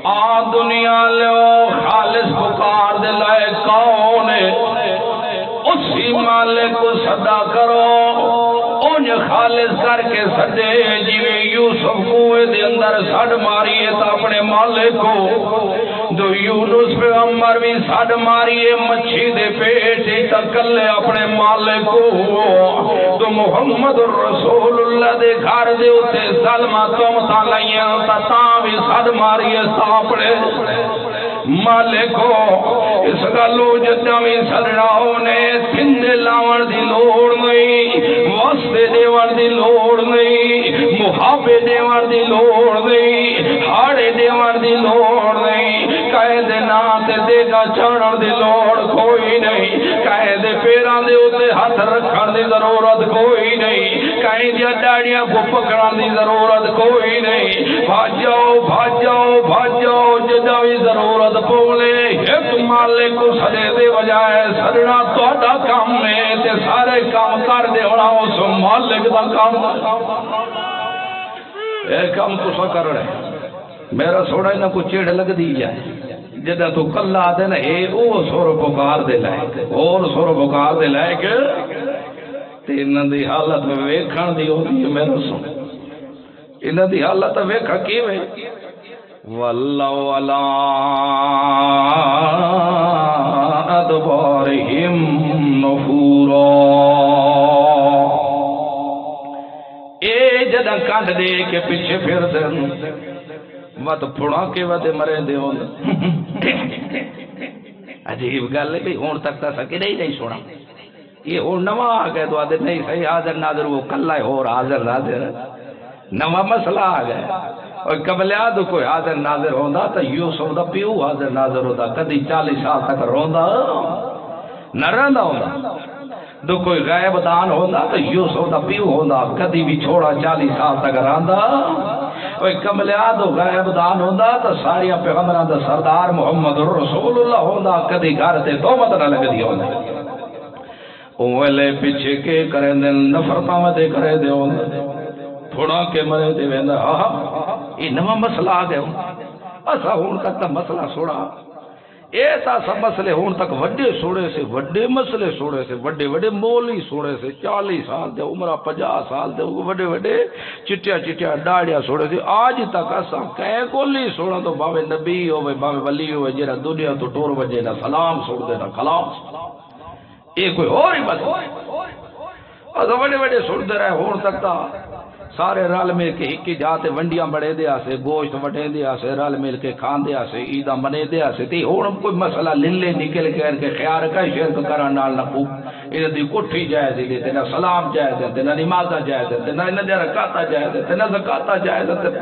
آ دنیا لو خالص پکار دے لائے کون اسی مالک کو صدا کرو اون خالص کر کے سدے جویں یوسف کوئے دے اندر سڑ ماریے تا اپنے مالک کو دو یونس پیغمبر بھی سڑ ماریے مچھی دے پیٹ تکلے اپنے مالک کو تو محمد رسول اللہ دے گھر دے اتے ظلمہ تم تا لائیاں تا بھی سڑ ماریے تا اپنے مالکو اس گلو جتاوی سڑناؤ نے تھندے لاون دی لوڑ نہیں واسطے دیوان دی لوڑ نہیں محابے دیوان دی لوڑ نہیں ہاڑے دیوان دی لوڑ نہیں قید نات دے گا چڑھن دی لوڑ کوئی نہیں قید پیران دے اتے ہاتھ رکھن دی ضرورت کوئی نہیں قید یا ڈاڑیاں کو پکڑن دی ضرورت کوئی نہیں بھاج جاؤ جداوی ضرورت پولے ایک مالک کو سجے دے بجائے سجنا توڑا کام میں تے سارے کام کر دے ہونا اس مالک دا کام اے کام تو سا کر رہے میرا سوڑا ہی نہ کو چیڑ لگ دی جائے جدہ تو کلا دے نا اے او سور بکار دے لائے اور سور بکار دے لائے کہ تین دی حالت میں ویکھن دی ہوتی ہے میرا سو ان دی حالت ویکھا کی میں واللہ علا ادبارہم نفورا اے جدہ کانڈ دے کے پیچھے پھر دن وقت پھڑا کے وقت مرے دے ہوں عجیب گل ہے ہون تک تا سکے نہیں سونا یہ ہون نواں آگئے تو آدھے نہیں صحیح حاضر ناظر وہ کلہ ہے اور حاضر ناظر نواں مسئلہ آگئے اور قبل آدھو کوئی حاضر ناظر ہوندہ تا یوسف دا پیو حاضر ناظر ہوندہ کدی 40 سال تک روندہ نہ رہندہ ہوندہ دو کوئی غیب دان ہوندہ تا یوسف دا پیو ہوندہ کدی بھی چھوڑا 40 سال تک رہندہ اور قبل آدھو غیب دان ہوندہ تا ساریاں پیغمبران دا سردار محمد رسول اللہ ہوندہ کدی گھر تے تومت نہ لگ دی ہوندہ اوہلے پیچھے کے کریں دے نفرتاں میں دے کرے دے ہوندہ تھوڑا کے مرے دے ویندہ یہ نواں مسئلہ آ گیا ایسا ہون تک تا مسئلہ سوڑا ایسا سب مسئلے ہون تک وڈے سوڑے سے وڈے مسئلے سوڑے سے وڈے وڈے مولی سوڑے سے 40 سال دے عمرہ 50 سال دے وڈے وڈے چٹیا ڈاڑیا سوڑے سے آج تک ایسا کہیں کولی سوڑا تو باوے نبی ہوئے باوے ولی ہوئے جیرا دنیا تو ٹور بجے نہ سلام سوڑ دے نہ کلام یہ کوئی اور ہی بات ایسا وڈے وڈے سوڑ دے رہے ہون تک تا سارے رل مل کے ہکی جاتے ونڈیاں بڑے دیا سے گوشت وٹے دیا سے رل مل کے کھان دیا سے عیدہ منے دیا سے تی ہون کوئی مسئلہ للے نکل کے ان کے خیار کا شرک کران نال نہ خوب انہیں دی کٹھی جائے دیتے نہ سلام جائے دیتے نہ نمازہ جائے دیتے نہ انہیں دے رکاتا جائے دیتے نہ زکاتا جائے دیتے